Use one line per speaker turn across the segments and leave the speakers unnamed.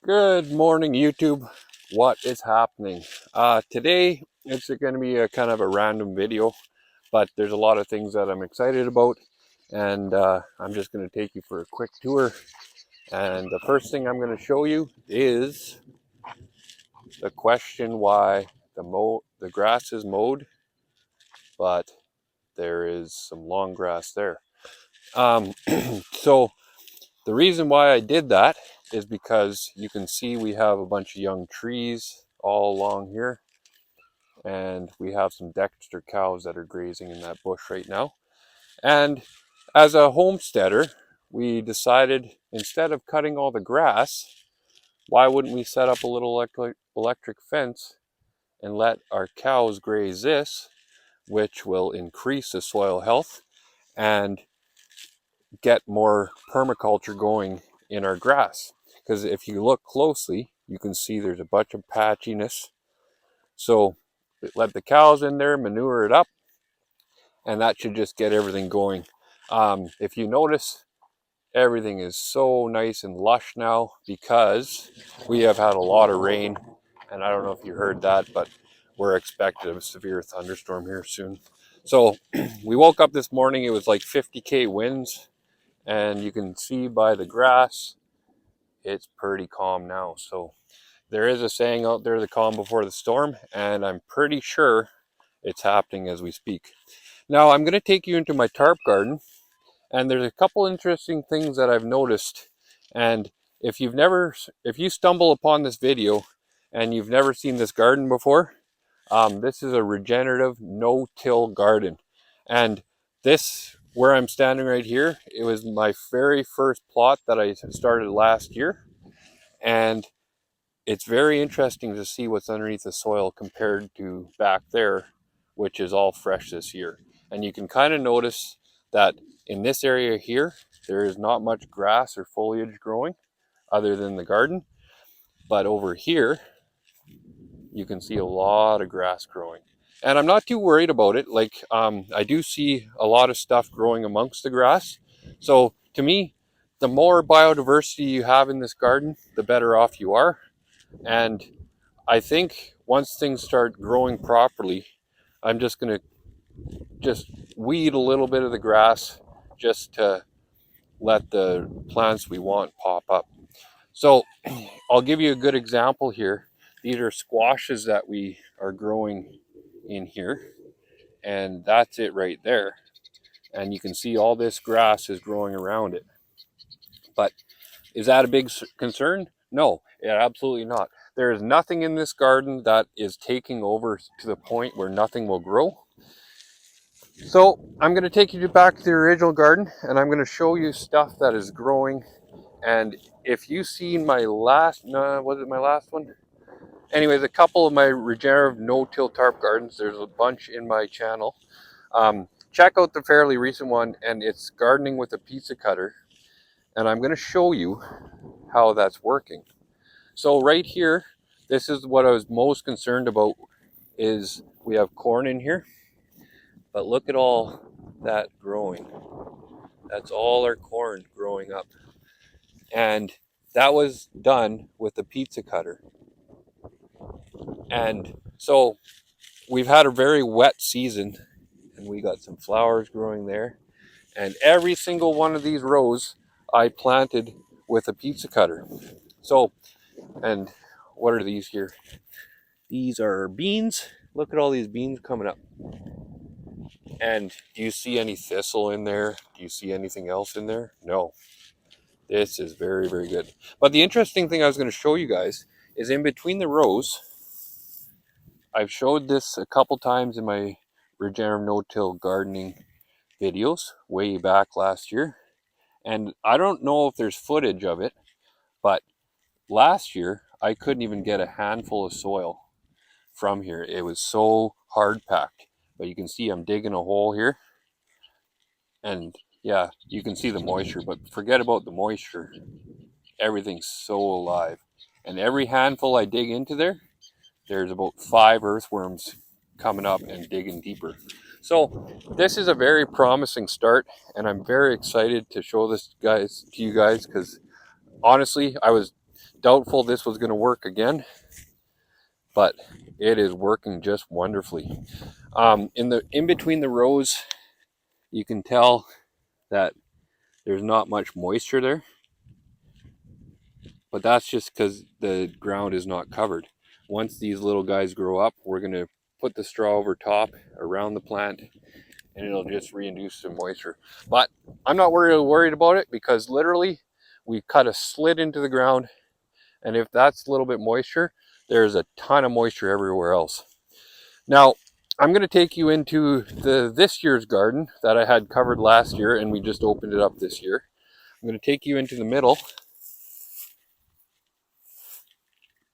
Good morning, YouTube. What is happening? Today it's going to be a kind of a random video, but there's a lot of things that I'm excited about, and I'm just going to take you for a quick tour. And the first thing I'm going to show you is the question why the grass is mowed, but there is some long grass there. So the reason why I did that is because you can see we have a bunch of young trees all along here, and we have some Dexter cows that are grazing in that bush right now. And as a homesteader, we decided instead of cutting all the grass, why wouldn't we set up a little electric fence and let our cows graze this, which will increase the soil health and get more permaculture going in our grass. Because if you look closely, you can see there's a bunch of patchiness. So let the cows in there, manure it up, and that should just get everything going. If you notice, everything is so nice and lush now because we have had a lot of rain, and I don't know if you heard that, but we're expecting a severe thunderstorm here soon. So we woke up this morning, it was like 50k winds, and you can see by the grass it's pretty calm now. So there is a saying out there, the calm before the storm, and I'm pretty sure it's happening as we speak. Now I'm going to take you into my tarp garden, and there's a couple interesting things that I've noticed. And if you stumble upon this video and you've never seen this garden before, this is a regenerative no-till garden. And this, where I'm standing right here, it was my very first plot that I started last year. And it's very interesting to see what's underneath the soil compared to back there, which is all fresh this year. And you can kind of notice that in this area here, there is not much grass or foliage growing other than the garden. But over here, you can see a lot of grass growing. And I'm not too worried about it. Like, I do see a lot of stuff growing amongst the grass. So to me, the more biodiversity you have in this garden, the better off you are. And I think once things start growing properly, I'm just going to just weed a little bit of the grass just to let the plants we want pop up. So I'll give you a good example here. These are squashes that we are growing in here, and that's it right there. And you can see all this grass is growing around it. But is that a big concern? No, absolutely not. There is nothing in this garden that is taking over to the point where nothing will grow. So I'm going to take you back to the original garden, and I'm going to show you stuff that is growing. And if you've seen my last, was it my last one? Anyways, a couple of my regenerative no-till tarp gardens. There's a bunch in my channel. Check out the fairly recent one, and it's gardening with a pizza cutter. And I'm going to show you how that's working. So right here, this is what I was most concerned about, is we have corn in here, but look at all that growing. That's all our corn growing up. And that was done with the pizza cutter. And so we've had a very wet season, and we got some flowers growing there. And every single one of these rows I planted with a pizza cutter. So, and what are these here? These are beans. Look at all these beans coming up. And do you see any thistle in there? Do you see anything else in there? No. This is very, very good. But the interesting thing I was going to show you guys is in between the rows, I've showed this a couple times in my regenerative no-till gardening videos way back last year. And I don't know if there's footage of it, but last year I couldn't even get a handful of soil from here. It was so hard packed. But you can see I'm digging a hole here. And yeah, you can see the moisture, but forget about the moisture. Everything's so alive. And every handful I dig into there, there's about 5 earthworms coming up and digging deeper. So this is a very promising start, and I'm very excited to show this to you guys, because honestly, I was doubtful this was going to work again, but it is working just wonderfully. In between the rows, you can tell that there's not much moisture there, but that's just because the ground is not covered. Once these little guys grow up, we're going to put the straw over top around the plant, and it'll just reintroduce some moisture. But I'm not worried about it, because literally we cut a slit into the ground, and if that's a little bit moisture, there's a ton of moisture everywhere else. Now, I'm going to take you into this year's garden that I had covered last year, and we just opened it up this year. I'm going to take you into the middle,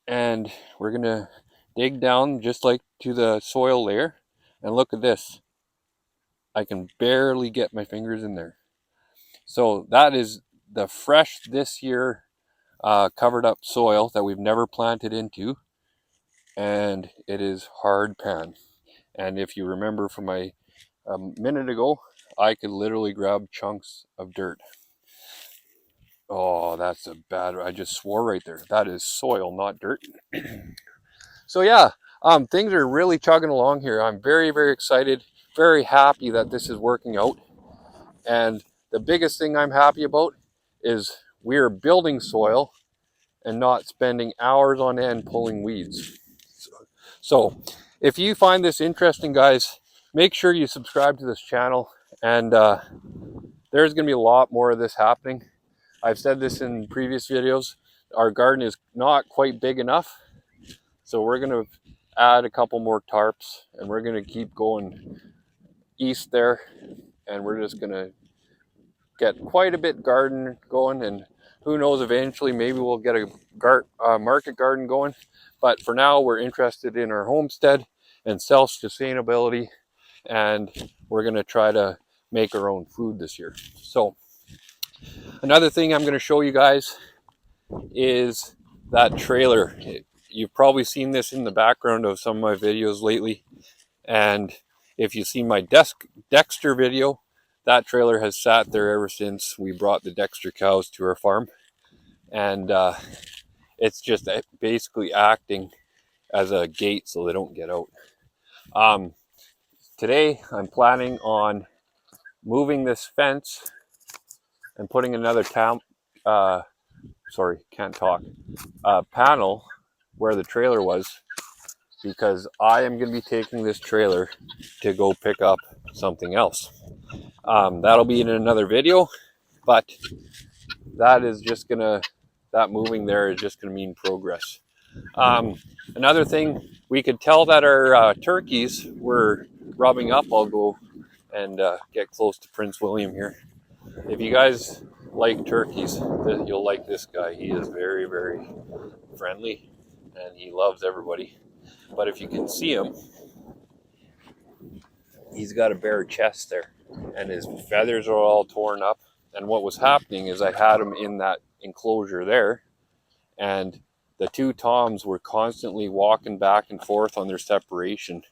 and we're going to dig down just like to the soil layer, and look at this. I can barely get my fingers in there. So that is the fresh this year covered up soil that we've never planted into, and it is hard pan. And if you remember from my minute ago, I could literally grab chunks of dirt. Oh, that's a bad, I just swore right there. That is soil, not dirt. So yeah, things are really chugging along here. I'm very, very excited, very happy that this is working out. And the biggest thing I'm happy about is we're building soil and not spending hours on end pulling weeds. So if you find this interesting, guys, make sure you subscribe to this channel, and there's going to be a lot more of this happening. I've said this in previous videos. Our garden is not quite big enough, so we're going to add a couple more tarps, and we're going to keep going east there, and we're just going to get quite a bit garden going, and who knows, eventually maybe we'll get a market garden going. But for now, we're interested in our homestead and self-sustainability, and we're going to try to make our own food this year. So another thing I'm going to show you guys is that trailer. You've probably seen this in the background of some of my videos lately, and if you see my Dexter video, that trailer has sat there ever since we brought the Dexter cows to our farm, and it's just basically acting as a gate so they don't get out. Today I'm planning on moving this fence and putting another panel where the trailer was, because I am going to be taking this trailer to go pick up something else. That'll be in another video, but that moving there is just gonna mean progress. Another thing, we could tell that our turkeys were rubbing up. I'll go and get close to Prince William here. If you guys like turkeys, you'll like this guy. He is very, very friendly, and he loves everybody. But if you can see him, he's got a bare chest there, and his feathers are all torn up. And what was happening is I had him in that enclosure there, and the two toms were constantly walking back and forth on their separation,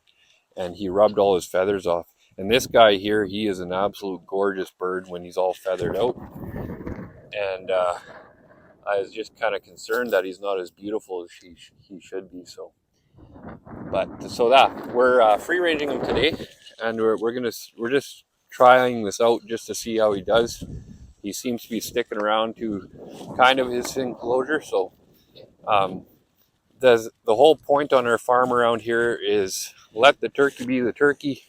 and he rubbed all his feathers off. And this guy here, he is an absolute gorgeous bird when he's all feathered out. And I was just kind of concerned that he's not as beautiful as he should be. So that we're free ranging him today, and we're just trying this out just to see how he does. He seems to be sticking around to kind of his enclosure. So the whole point on our farm around here is let the turkey be the turkey,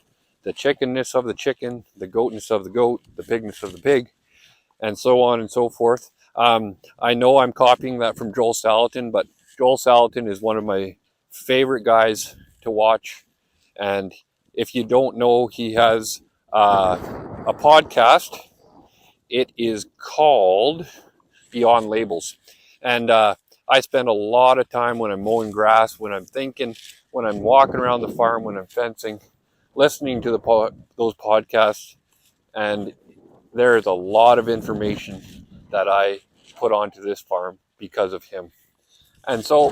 the chickenness of the chicken, the goatness of the goat, the pigness of the pig, and so on and so forth. I know I'm copying that from Joel Salatin, but Joel Salatin is one of my favorite guys to watch. And if you don't know, he has a podcast. It is called Beyond Labels. And I spend a lot of time when I'm mowing grass, when I'm thinking, when I'm walking around the farm, when I'm fencing, listening to those podcasts. And there is a lot of information that I put onto this farm because of him. And so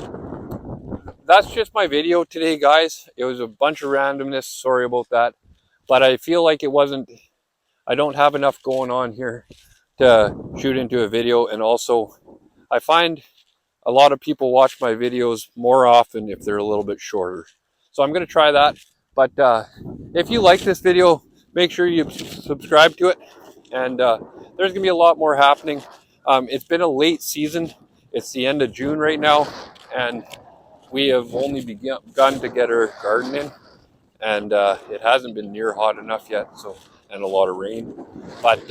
that's just my video today, guys. It was a bunch of randomness. Sorry about that. But I feel like I don't have enough going on here to shoot into a video. And also, I find a lot of people watch my videos more often if they're a little bit shorter. So I'm going to try that. But if you like this video, make sure you subscribe to it. And there's going to be a lot more happening. It's been a late season. It's the end of June right now. And we have only begun to get our garden in. And it hasn't been near hot enough yet. And a lot of rain. But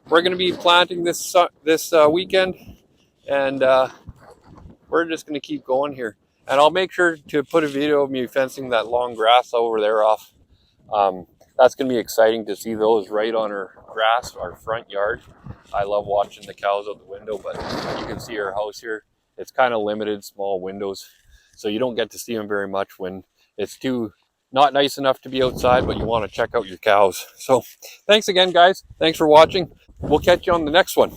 we're going to be planting this weekend. And we're just going to keep going here. And I'll make sure to put a video of me fencing that long grass over there off. That's going to be exciting to see those right on our grass, our front yard. I love watching the cows out the window, but you can see our house here. It's kind of limited, small windows. So you don't get to see them very much when it's not nice enough to be outside, but you want to check out your cows. So thanks again, guys. Thanks for watching. We'll catch you on the next one.